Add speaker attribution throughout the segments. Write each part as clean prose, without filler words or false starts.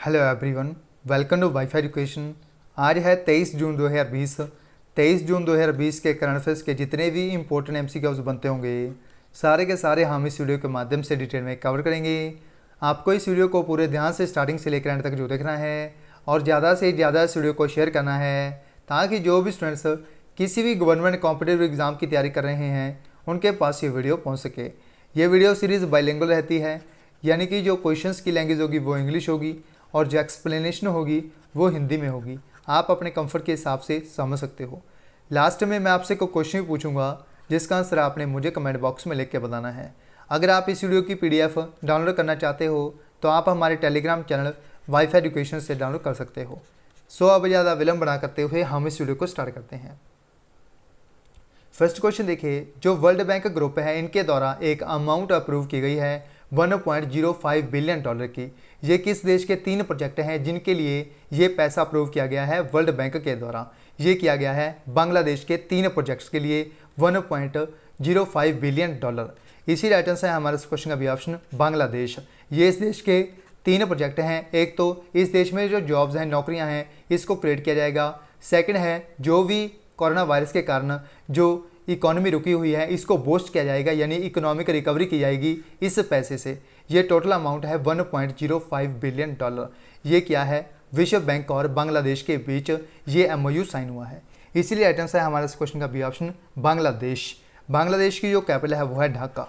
Speaker 1: Hello everyone, welcome to WiFi Education. आज है 23 जून 2020। 23 जून 2020 के करंट अफेयर्स के जितने भी इंपॉर्टेंट एमसीक्यूज बनते होंगे सारे के सारे हम इस वीडियो के माध्यम से डिटेल में कवर करेंगे। आपको इस वीडियो को पूरे ध्यान से स्टार्टिंग से लेकर एंड तक जो देखना है और ज़्यादा से ज़्यादा इस वीडियो को शेयर करना है ताकि जो भी स्टूडेंट्स किसी भी गवर्नमेंट कॉम्पिटिटिव एग्जाम की तैयारी कर रहे हैं उनके पास ये वीडियो पहुँच सके। ये वीडियो सीरीज़ बाइलिंगुअल रहती है, यानी कि जो क्वेश्चंस की लैंग्वेज होगी वो इंग्लिश होगी और जो एक्सप्लेनेशन होगी वो हिंदी में होगी। आप अपने कंफर्ट के हिसाब से समझ सकते हो। लास्ट में मैं आपसे कोई क्वेश्चन भी पूछूंगा जिसका आंसर आपने मुझे कमेंट बॉक्स में लिख के बताना है। अगर आप इस वीडियो की पीडीएफ डाउनलोड करना चाहते हो तो आप हमारे टेलीग्राम चैनल वाईफाई एजुकेशन से डाउनलोड कर सकते हो। सो अब ज़्यादा विलम्ब ना करते हुए हम इस वीडियो को स्टार्ट करते हैं। फर्स्ट क्वेश्चन देखिए, जो वर्ल्ड बैंक ग्रुप है इनके द्वारा एक अमाउंट अप्रूव की गई है 1.05 बिलियन डॉलर की। ये किस देश के 3 प्रोजेक्ट हैं जिनके लिए ये पैसा अप्रूव किया गया है वर्ल्ड बैंक के द्वारा? ये किया गया है बांग्लादेश के 3 प्रोजेक्ट्स के लिए 1.05 बिलियन डॉलर। इसी राइट आंसर है हमारे क्वेश्चन का भी ऑप्शन बांग्लादेश। ये इस देश के 3 प्रोजेक्ट हैं। एक तो इस देश में जो जॉब्स हैं, नौकरियां हैं, इसको क्रिएट किया जाएगा। सेकंड है जो भी कोरोना वायरस के कारण जो इकोनॉमी रुकी हुई है इसको बूस्ट किया जाएगा, यानी इकोनॉमिक रिकवरी की जाएगी इस पैसे से। ये टोटल अमाउंट है 1.05 बिलियन डॉलर। ये क्या है? विश्व बैंक और बांग्लादेश के बीच ये एमओयू साइन हुआ है। इसीलिए आइटम है हमारे इस क्वेश्चन का बी ऑप्शन बांग्लादेश। बांग्लादेश की जो कैपिटल है वो है ढाका।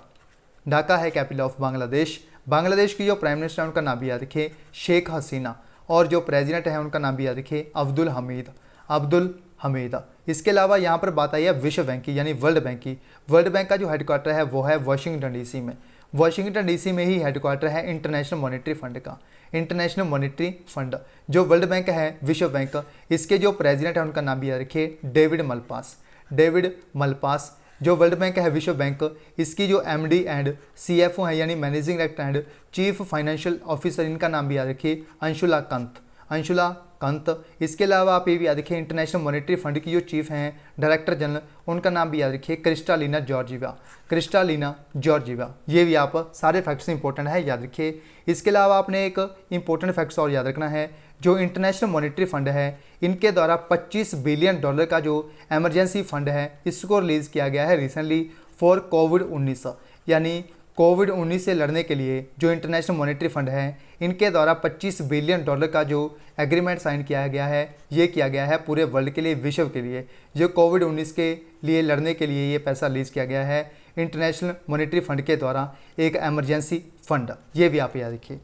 Speaker 1: ढाका है कैपिटल ऑफ बांग्लादेश। बांग्लादेश की जो प्राइम मिनिस्टर है उनका नाम भी याद रखिए शेख हसीना, और जो प्रेसिडेंट है उनका नाम भी याद रखिए अब्दुल हमीद। अब्दुल हमीद। इसके अलावा यहाँ पर बात आई है विश्व बैंक की, यानी वर्ल्ड बैंक की। वर्ल्ड बैंक का जो हेडक्वार्टर है वो है वाशिंगटन डीसी में। वाशिंगटन डीसी में ही हेडक्वार्टर है इंटरनेशनल मॉनेटरी फंड का। इंटरनेशनल मॉनेटरी फंड जो वर्ल्ड बैंक है, विश्व बैंक, इसके जो प्रेसिडेंट है उनका नाम भी याद रखिए डेविड मलपास। David Malpass. जो वर्ल्ड बैंक है, विश्व बैंक, इसकी जो एमडी एंड सीएफओ है, यानी managing director and chief financial officer, इनका नाम भी याद रखिए अंशुला कंत। अंशुला कंत। इसके अलावा आप ये भी याद रखिए इंटरनेशनल मॉनेटरी फंड की जो चीफ हैं डायरेक्टर जनरल, उनका नाम भी याद रखिए क्रिस्टालिना जॉर्जिवा। Kristalina Georgieva. ये भी आप सारे फैक्ट्स इंपॉर्टेंट है, याद रखिए। इसके अलावा आपने एक इंपॉर्टेंट फैक्ट्स और याद रखना है, जो इंटरनेशनल मॉनेटरी फंड है इनके द्वारा 25 बिलियन डॉलर का जो इमरजेंसी फंड है इसको रिलीज़ किया गया है रिसेंटली फॉर कोविड-19, यानी कोविड-19 से लड़ने के लिए जो इंटरनेशनल मॉनेटरी फंड है इनके द्वारा 25 बिलियन डॉलर का जो एग्रीमेंट साइन किया गया है, ये किया गया है पूरे वर्ल्ड के लिए, विश्व के लिए। जो कोविड-19 के लिए लड़ने के लिए ये पैसा रिलीज़ किया गया है इंटरनेशनल मॉनेटरी फंड के द्वारा, एक एमरजेंसी फंड। ये भी आप याद रखिए।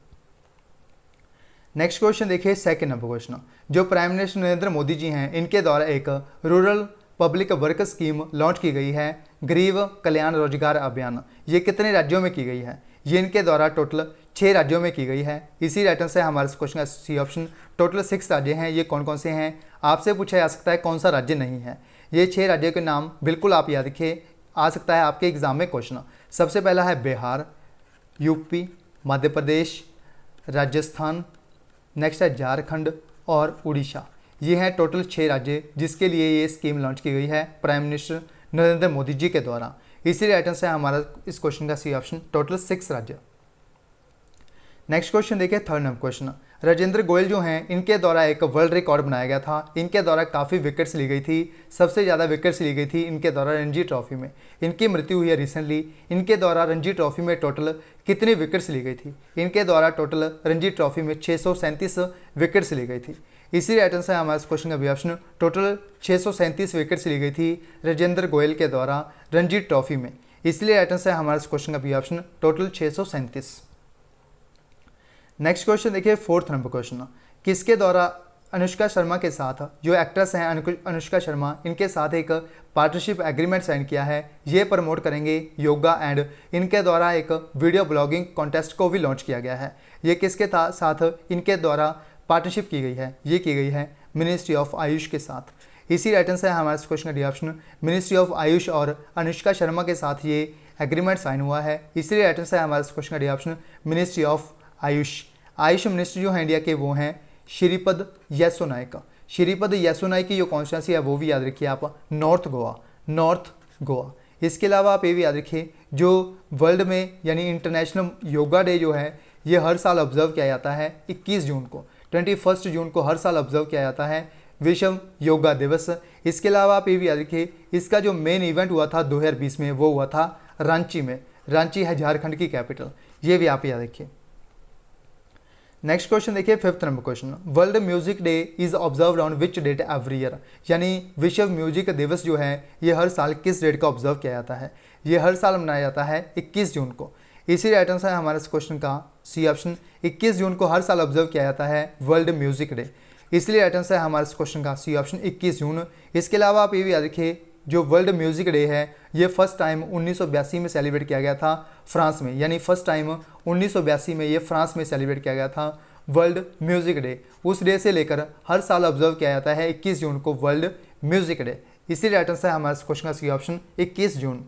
Speaker 1: नेक्स्ट क्वेश्चन देखिए, सेकंड नंबर क्वेश्चन। जो प्राइम मिनिस्टर नरेंद्र मोदी जी हैं इनके द्वारा एक rural public work scheme launch की गई है गरीब कल्याण रोजगार अभियान। ये कितने राज्यों में की गई है? ये इनके द्वारा टोटल 6 राज्यों में की गई है। इसी राइट आंसर है हमारे क्वेश्चन का सी ऑप्शन। टोटल 6 राज्य हैं। ये कौन कौन से हैं? आपसे पूछा जा सकता है कौन सा राज्य नहीं है। ये 6 राज्यों के नाम बिल्कुल आप याद रखिए, आ सकता है आपके एग्जाम में क्वेश्चन। सबसे पहला है बिहार, यूपी, मध्य प्रदेश, राजस्थान, नेक्स्ट है झारखंड और उड़ीसा। ये हैं टोटल 6 राज्य जिसके लिए ये स्कीम लॉन्च की गई है प्राइम मिनिस्टर नरेंद्र मोदी जी के द्वारा। इसीलिए आइटम से हमारा इस क्वेश्चन का सी ऑप्शन। टोटल 6 राज्य। नेक्स्ट क्वेश्चन देखिए, third number question. Rajendra Goyal जो हैं इनके द्वारा एक वर्ल्ड रिकॉर्ड बनाया गया था। इनके द्वारा काफ़ी विकेट्स ली गई थी। सबसे ज़्यादा विकेट्स ली गई थी इनके द्वारा रणजी ट्रॉफी में। इनकी मृत्यु हुई है रिसेंटली। इनके द्वारा रणजी ट्रॉफी में टोटल कितनी विकेट्स ली गई थी? इनके द्वारा टोटल रणजी ट्रॉफी में 637 विकेट्स ली गई थी। इसी राइट से हमारे क्वेश्चन का भी ऑप्शन। टोटल 637 विकेट्स ली गई थी राजेंद्र गोयल के द्वारा रणजी ट्रॉफी में। इसलिए राइट से हमारे क्वेश्चन का भी ऑप्शन। टोटल 637। नेक्स्ट क्वेश्चन देखिए, फोर्थ नंबर क्वेश्चन। किसके द्वारा अनुष्का शर्मा के साथ, जो एक्ट्रेस हैं अनुष्का शर्मा, इनके साथ एक पार्टनरशिप एग्रीमेंट साइन किया है? ये प्रमोट करेंगे योगा एंड इनके द्वारा एक वीडियो ब्लॉगिंग कॉन्टेस्ट को भी लॉन्च किया गया है। ये किसके साथ इनके द्वारा पार्टनरशिप की गई है? ये की गई है मिनिस्ट्री ऑफ आयुष के साथ। इसी राइट आंसर है हमारे क्वेश्चन का D option. Ministry of Ayush और अनुष्का शर्मा के साथ ये एग्रीमेंट साइन हुआ है। इसी राइट आंसर है हमारे क्वेश्चन का D option ministry of Ayush. Ayush minister जो हैं इंडिया के वो हैं श्रीपद येसो नाइक। श्रीपद येसो नाइक की जो कॉन्स्टिट्यूंसी है वो भी याद रखिए आप, नॉर्थ गोवा। नॉर्थ गोवा। इसके अलावा आप ये भी याद रखिए जो वर्ल्ड में यानी इंटरनेशनल योगा डे जो है ये हर साल ऑब्जर्व किया जाता है 21 जून को। 21 जून को हर साल ऑब्जर्व किया जाता है विश्व योगा दिवस। इसके अलावा आप ये भी याद रखिए, इसका जो मेन इवेंट हुआ था 2020 में वो हुआ था रांची में। रांची है झारखंड की कैपिटल, ये भी आप याद रखिए। नेक्स्ट क्वेश्चन देखिए, 5th number question, world music day is observed on which date every year, यानी विश्व म्यूजिक दिवस जो है ये हर साल किस डेट का ऑब्जर्व किया जाता है। ये हर साल मनाया जाता है 21 जून को। इसी आइटम्स है हमारे इस क्वेश्चन का सी ऑप्शन। 21 जून को हर साल ऑब्जर्व किया जाता है वर्ल्ड म्यूजिक डे, इसलिए आइटम्स है हमारे इस क्वेश्चन का सी ऑप्शन 21 जून। इसके अलावा आप ये भी याद रखिए, जो वर्ल्ड म्यूजिक डे है ये फर्स्ट टाइम 1982 में सेलिब्रेट किया गया था फ्रांस में, यानी फर्स्ट टाइम 1982 में ये फ्रांस में सेलिब्रेट किया गया था वर्ल्ड म्यूजिक डे। उस डे से लेकर हर साल ऑब्जर्व किया जाता है 21 जून को वर्ल्ड म्यूजिक डे, इसीलिए आइटम्स है हमारे क्वेश्चन का सी ऑप्शन 21 जून।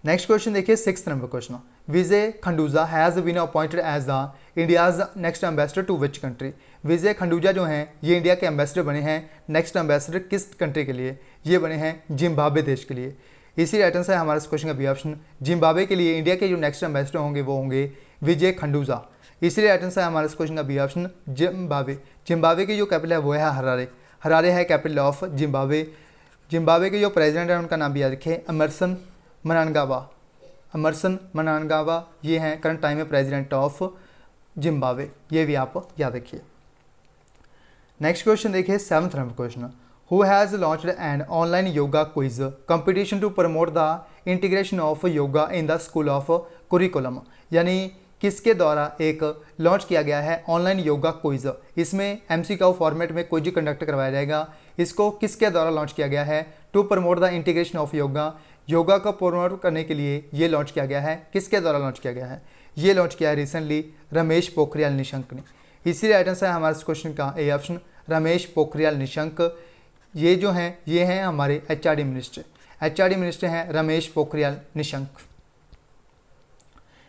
Speaker 1: नेक्स्ट क्वेश्चन देखिए, 6th number question, Vijay Khanduja has been appointed as the India's next ambassador to which country. Vijay Khanduja जो हैं ये इंडिया के एम्बेसडर बने हैं। नेक्स्ट एम्बेसडर किस कंट्री के लिए? ये बने हैं जिम्बाब्वे देश के लिए। इसी आइटम्स है हमारे क्वेश्चन का बी ऑप्शन। जिम्बाब्वे के लिए इंडिया के जो नेक्स्ट एम्बेसडर होंगे वो होंगे विजय खंडूजा, इसलिए आइटम्स है हमारे क्वेश्चन का बी ऑप्शन जिम्बाब्वे। जिम्बाब्वे की जो कैपिटल है वो है हरारे। हरारे है कैपिटल ऑफ जिम्बाब्वे। जिम्बाब्वे के जो प्रेसिडेंट है उनका नाम भी याद रखें, एमरसन मनांगावा। एमरसन मनांगावा ये हैं करंट टाइम में प्रेसिडेंट ऑफ जिम्बाब्वे, ये भी आप याद रखिए। नेक्स्ट क्वेश्चन देखिए, 7th number question, who has launched an online yoga quiz competition to promote the integration of yoga in the school of curriculum, यानी किसके द्वारा एक लॉन्च किया गया है ऑनलाइन योगा क्विज। इसमें MCQ फॉर्मेट में क्विज कंडक्ट करवाया जाएगा। इसको किसके द्वारा लॉन्च किया गया है? To promote the integration of yoga, yoga को प्रमोट करने के लिए ये लॉन्च किया गया है। किसके द्वारा लॉन्च किया गया है? ये लॉन्च किया है रिसेंटली रमेश पोखरियाल निशंक ने। इसीलिए आइटम्स है हमारे क्वेश्चन का ए ऑप्शन, रमेश पोखरियाल निशंक। ये जो हैं ये हैं हमारे HRD मिनिस्टर। HRD मिनिस्टर हैं रमेश पोखरियाल निशंक।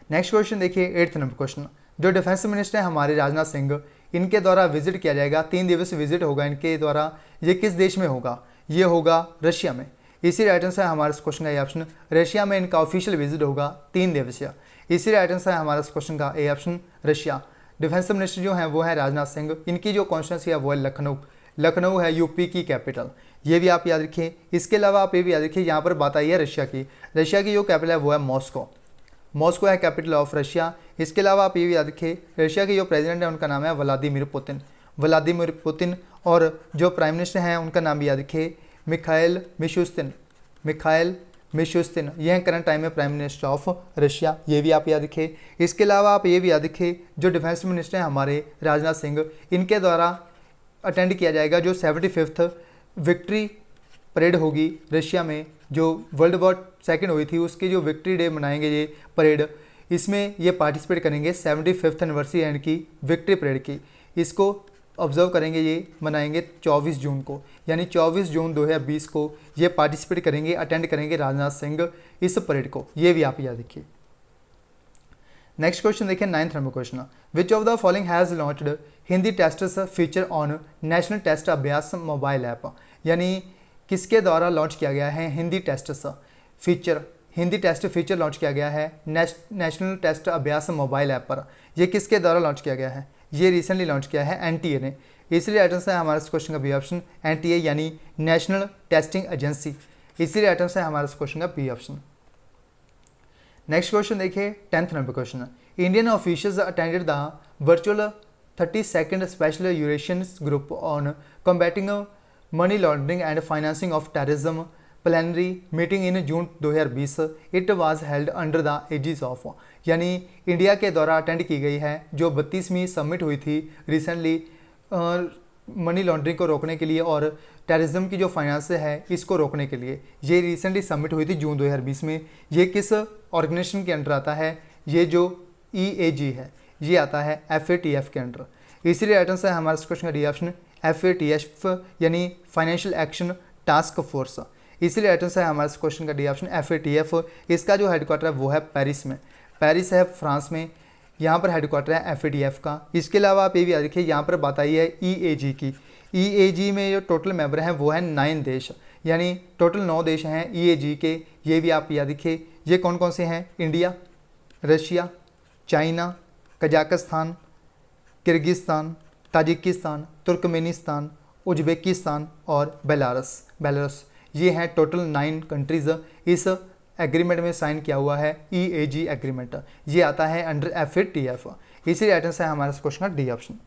Speaker 1: नेक्स्ट क्वेश्चन देखिए, 8th नंबर क्वेश्चन, जो डिफेंस मिनिस्टर हैं हमारे राजनाथ सिंह, इनके द्वारा विजिट किया जाएगा, 3 दिवसीय विजिट होगा इनके द्वारा। ये किस देश में होगा? ये होगा रशिया में। इसी आइटम्स है हमारे क्वेश्चन का ए ऑप्शन। रशिया में इनका ऑफिशियल विजिट होगा 3 दिवसीय। इसी आइटम्स है हमारे क्वेश्चन का A option Russia. Defence minister जो हैं वो है राजनाथ सिंह। इनकी जो कॉन्स्टिट्यूंसी है वो है लखनऊ। लखनऊ है यूपी की कैपिटल, ये भी आप याद रखिए। इसके अलावा आप ये भी याद रखिए, यहाँ पर बात आई है रशिया की। रशिया की जो कैपिटल है वो है मॉस्को। मॉस्को है कैपिटल ऑफ रशिया। इसके अलावा आप ये भी याद रखिए, रशिया के जो प्रेसिडेंट है उनका नाम है व्लादिमीर पुतिन। Vladimir Putin. और जो प्राइम मिनिस्टर हैं उनका नाम भी याद रखिए, मिखाइल मिशुस्तिन। मिखाइल मिशुस्तिन, ये हैं करंट टाइम में प्राइम मिनिस्टर ऑफ रशिया, ये भी आप याद रखिए। इसके अलावा आप ये भी याद रखिए, जो डिफेंस मिनिस्टर हैं हमारे राजनाथ सिंह, इनके द्वारा अटेंड किया जाएगा जो 75th विक्ट्री परेड होगी रशिया में, जो वर्ल्ड वॉर 2 हुई थी उसकी जो विक्ट्री डे मनाएंगे ये परेड। इसमें ये पार्टिसिपेट करेंगे 75th एनिवर्सरी एंड की विक्ट्री परेड की। इसको ऑब्जर्व करेंगे, ये मनाएंगे 24 जून को, यानी 24 जून 2020 को ये पार्टिसिपेट करेंगे, अटेंड करेंगे राजनाथ सिंह इस परेड को, ये भी आप याद रखिए। नेक्स्ट क्वेश्चन देखिए, 9th number question, which of the following has launched Hindi tests feature on national test Abhyas mobile app, यानी किसके द्वारा लॉन्च किया गया है Hindi tests feature. Hindi test feature launch किया गया है national test Abhyas mobile app पर। ये किसके द्वारा लॉन्च किया गया है? ये रिसेंटली लॉन्च किया है NTA ने। इसलिए आइटम्स है हमारे क्वेश्चन का बी ऑप्शन, NTA यानी नेशनल टेस्टिंग एजेंसी। इसलिए आइटम्स है हमारे क्वेश्चन का बी ऑप्शन। नेक्स्ट क्वेश्चन देखिए, 10th number question, Indian officials attended the virtual 32nd special Eurasians group on combating money laundering and financing of terrorism plenary meeting in June 2020। It was held under the aegis of, यानी India के द्वारा attend की गई है जो 32वीं summit हुई थी recently money laundering को रोकने के लिए और टेररिज्म की जो फाइनेंस है इसको रोकने के लिए। ये रिसेंटली समिट हुई थी जून 2020 में। ये किस ऑर्गेनाइजेशन के अंडर आता है? ये जो EAG है ये आता है FATF के अंडर। इसलिए आइटम्स है हमारे क्वेश्चन का डी ऑप्शन, FATF यानी फाइनेंशियल एक्शन टास्क फोर्स। इसलिए आइटम्स है हमारे क्वेश्चन का डी ऑप्शन FATF। इसका जो हेडक्वार्टर है वो है पेरिस में। पेरिस है फ्रांस में, यहाँ पर हेडक्वार्टर है FATF का। इसके अलावा आप ये भी याद रखिए, यहाँ पर बात आई है EAG की। EAG में जो टोटल मेंबर हैं वो है 9 देश, यानी टोटल 9 देश हैं EAG के, ये भी आप याद रखिए। ये कौन कौन से हैं? India, Russia, China, Kazakhstan, Kyrgyzstan, Tajikistan, Turkmenistan, Uzbekistan और बेलारूस। ये हैं टोटल 9 कंट्रीज़ इस एग्रीमेंट में साइन किया हुआ है, EAG एग्रीमेंट। ये आता है अंडर FATF। इसी आइटम से हमारा क्वेश्चन का डी ऑप्शन।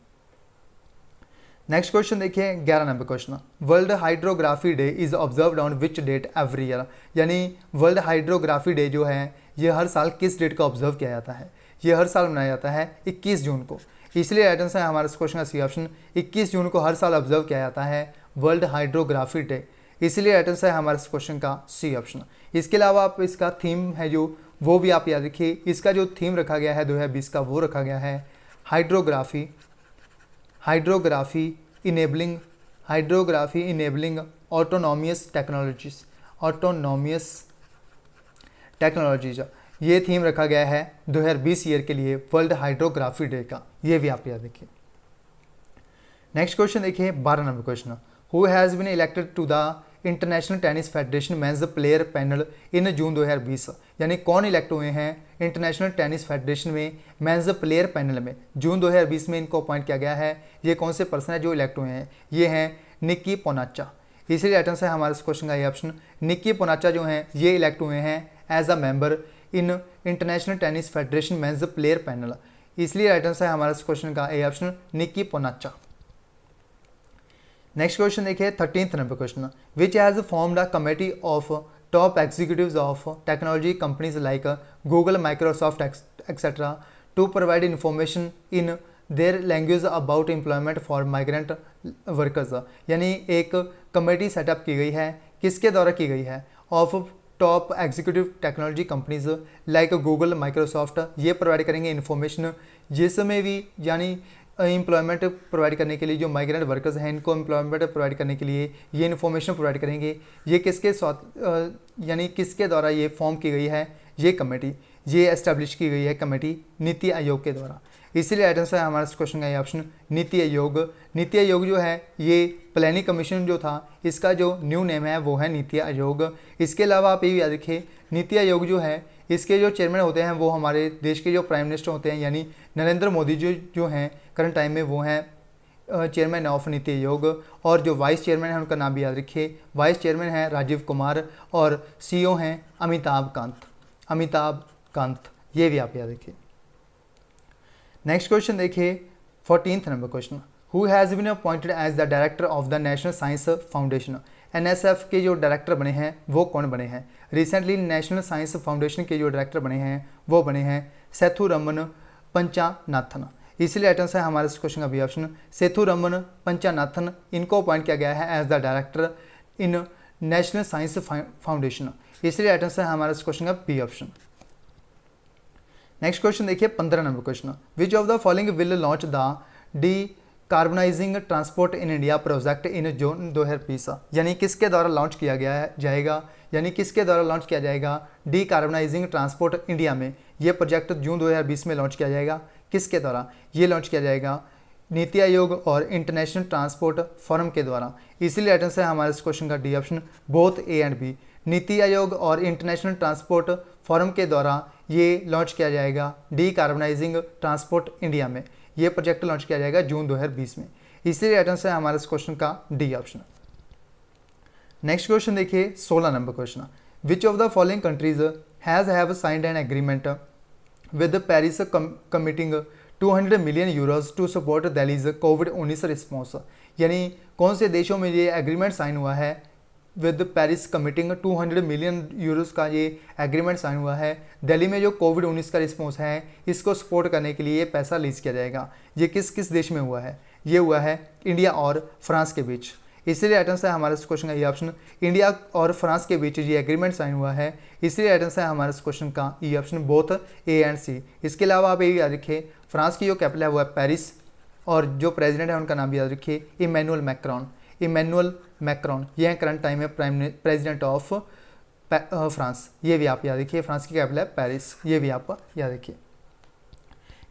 Speaker 1: नेक्स्ट क्वेश्चन देखिए 11 number question. World hydrography day is observed on which date every year, यानी वर्ल्ड हाइड्रोग्राफी डे जो है ये हर साल किस डेट का ऑब्जर्व किया जाता है? ये हर साल मनाया जाता है 21 जून को। इसलिए आइटम से हमारे क्वेश्चन का सी ऑप्शन। 21 जून को हर साल ऑब्जर्व किया जाता है वर्ल्ड हाइड्रोग्राफी डे, इसलिए आइटम से हमारे क्वेश्चन का सी ऑप्शन। इसके अलावा आप इसका थीम है जो वो भी आप याद रखिए। इसका जो थीम रखा गया है 2020 का वो रखा गया है हाइड्रोग्राफी इनेबलिंग ऑटोनॉमियस टेक्नोलॉजीज। ये थीम रखा गया है 2020 ईयर के लिए वर्ल्ड हाइड्रोग्राफी डे का, ये भी आप याद रखिए। नेक्स्ट क्वेश्चन देखिए 12 number question. Who has been elected to the international tennis federation men's player panel in June 2020, यानी कौन इलेक्ट हुए हैं इंटरनेशनल टेनिस फेडरेशन में मेंस प्लेयर पैनल में? जून 2020 में इनको अपॉइंट किया गया है। ये कौन से पर्सन है जो इलेक्ट हुए हैं? ये हैं निक्की पोनाचा। इसी आइटम से हमारे क्वेश्चन का ये ऑप्शन। निक्की पोनाचा जो हैं ये इलेक्ट हुए हैं as a member in international tennis federation men's player panel, इसलिए आइटम से हमारे क्वेश्चन का A option Nikki Poonacha. Next question देखिए 13th number question. Which has formed a committee of top executives of technology companies like Google, Microsoft etcetera to provide information in their language about employment for migrant workers, यानी एक committee setup की गई है, किसके द्वारा की गई है? Of top executive technology companies like Google, Microsoft, ये प्रोवाइड करेंगे इन्फॉर्मेशन जिसमें भी यानी एम्प्लॉयमेंट प्रोवाइड करने के लिए जो माइग्रेंट वर्कर्स हैं इनको एम्प्लॉयमेंट प्रोवाइड करने के लिए ये इन्फॉर्मेशन प्रोवाइड करेंगे। ये किसके साथ यानी किसके द्वारा ये फॉर्म की गई है? ये कमेटी, ये एस्टेब्लिश की गई है कमेटी नीति आयोग के द्वारा, इसीलिए आइटम से हमारा क्वेश्चन का ये ऑप्शन नीति आयोग। नीति आयोग जो है ये प्लानिंग कमीशन जो था इसका जो न्यू नेम है वो है नीति आयोग। इसके अलावा आप ये भी याद रखिए नीति आयोग जो है इसके जो चेयरमैन होते हैं वो हमारे देश के जो प्राइम मिनिस्टर होते हैं, यानी नरेंद्र मोदी जो हैं करंट टाइम में वो हैं चेयरमैन ऑफ नीति आयोग। और जो वाइस चेयरमैन है उनका नाम भी याद रखिए। वाइस चेयरमैन हैं राजीव कुमार और CEO हैं अमिताभ कांत, ये भी आप याद रखिए। नेक्स्ट क्वेश्चन देखिए 14th number question. Who has been appointed as the director of the national science foundation, NSF के जो डायरेक्टर बने हैं वो कौन बने हैं? रिसेंटली नेशनल साइंस फाउंडेशन के जो डायरेक्टर बने हैं वो बने हैं सेथुरमन पंचानाथन, इसलिए आइटम है हमारे इस क्वेश्चन का भी ऑप्शन सेथुरमन पंचानाथन। इनको अपॉइंट किया गया है as the director in national science foundation, इसलिए आइटम है हमारे इस क्वेश्चन का बी ऑप्शन। नेक्स्ट क्वेश्चन देखिए 15 number question. Which of the following will launch the carbonising transport in India project in June 2020, यानी किसके द्वारा लॉन्च किया जाएगा कार्बनाइजिंग ट्रांसपोर्ट इंडिया में? ये प्रोजेक्ट जून 2020 में लॉन्च किया जाएगा। किसके द्वारा ये लॉन्च किया जाएगा? नीति आयोग और इंटरनेशनल ट्रांसपोर्ट फोरम के द्वारा, इसीलिए आइटम से हमारे इस क्वेश्चन का D option both A and B. NITI Aayog और इंटरनेशनल ट्रांसपोर्ट फोरम के द्वारा ये लॉन्च किया जाएगा कार्बनाइजिंग ट्रांसपोर्ट इंडिया में। ये प्रोजेक्ट लॉन्च किया जाएगा जून 2020 में, इसीलिए आइटम से हमारे इस क्वेश्चन का डी ऑप्शन। नेक्स्ट क्वेश्चन देखिए 16 number question. Which of the following countries have signed an agreement with Paris committing 200 million euros to support Delhi's कोविड-19 रिस्पॉन्स, यानी कौन से देशों में ये एग्रीमेंट साइन हुआ है? With Paris committing 200 million euros का ये एग्रीमेंट साइन हुआ है। दिल्ली में जो कोविड-19 का रिस्पॉन्स है इसको सपोर्ट करने के लिए ये पैसा रिलीज किया जाएगा। ये किस किस देश में हुआ है? ये हुआ है इंडिया और फ्रांस के बीच, इसलिए आइटम से हमारे इस क्वेश्चन का ये ऑप्शन इंडिया और फ्रांस के बीच ये एग्रीमेंट साइन हुआ है, इसलिए आइटम से हमारे इस क्वेश्चन का ये ऑप्शन बोथ ए एंड सी। इसके अलावा आप ये याद रखिए फ्रांस की जो कैपिटल है वो है पेरिस और जो प्रेसिडेंट है उनका नाम भी याद रखिए इमैनुअल मैक्रोन, ये हैं करंट टाइम में प्रेसिडेंट ऑफ फ्रांस, ये भी आप याद रखिए। फ्रांस की कैपिटल है पेरिस, ये भी आप याद रखिए।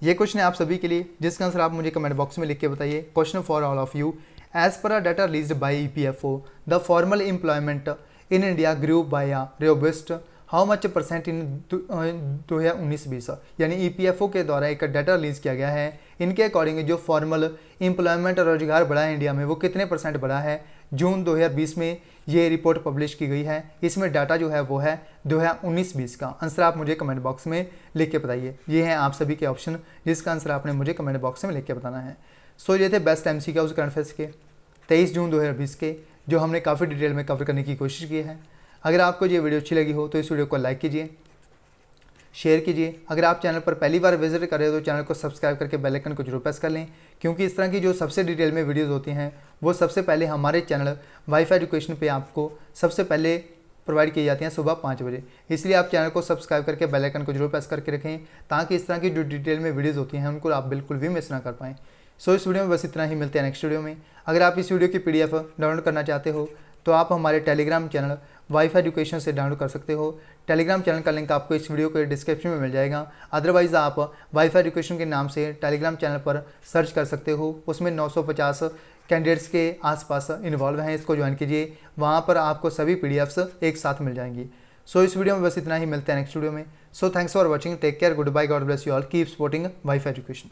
Speaker 1: ये क्वेश्चन है आप सभी के लिए जिसका आंसर आप मुझे कमेंट बॉक्स में लिख के बताइए। Question for all of you. As per a data released by EPFO, the formal employment in India grew by a robust how much percent in 2019-20 यानी ईपीएफओ के द्वारा एक डाटा रिलीज़ किया गया है। इनके अकॉर्डिंग जो फॉर्मल एम्प्लॉयमेंट और रोजगार बढ़ा है इंडिया में वो कितने परसेंट बढ़ा है जून 2020 में ये रिपोर्ट पब्लिश की गई है। इसमें डाटा जो है वो है 2019-20 का। आंसर आप मुझे कमेंट बॉक्स में लिख के बताइए। ये हैं आप सभी के ऑप्शन जिसका आंसर आपने मुझे कमेंट बॉक्स में लिख के बताना है। सो ये थे बेस्ट MCQs करंट अफेयर्स के 23 जून 2020 के, जो हमने काफ़ी डिटेल में कवर करने की कोशिश की है। अगर आपको ये वीडियो अच्छी लगी हो तो इस वीडियो को लाइक कीजिए, शेयर कीजिए। अगर आप चैनल पर पहली बार विजिट कर रहे हो तो चैनल को सब्सक्राइब करके बेल आइकन को जरूर प्रेस कर लें, क्योंकि इस तरह की जो सबसे डिटेल में वीडियोस होती हैं वो सबसे पहले हमारे चैनल वाईफाई एजुकेशन पे आपको सबसे पहले प्रोवाइड की जाती हैं सुबह 5 बजे। इसलिए आप चैनल को सब्सक्राइब करके बेल आइकन को जरूर प्रेस करके रखें, ताकि इस तरह की जो डिटेल में वीडियोज़ होती हैं उनको आप बिल्कुल भी मिस ना कर पाएँ। सो इस वीडियो में बस इतना ही, मिलते हैं नेक्स्ट वीडियो में। अगर आप इस वीडियो की PDF डाउनलोड करना चाहते हो तो आप हमारे टेलीग्राम चैनल वाईफाई एजुकेशन से डाउनलोड कर सकते हो। टेलीग्राम चैनल का लिंक आपको इस वीडियो के डिस्क्रिप्शन में मिल जाएगा। अदरवाइज़ आप वाईफाई एजुकेशन के नाम से टेलीग्राम चैनल पर सर्च कर सकते हो। उसमें 950 कैंडिडेट्स के आसपास इन्वॉल्व हैं, इसको ज्वाइन कीजिए। वहाँ पर आपको सभी PDFs एक साथ मिल जाएंगी। सो इस वीडियो में बस इतना ही, मिलते हैं नेक्स्ट वीडियो में। So thanks for watching, take care, good bye, god bless you all, keep supporting wifi education.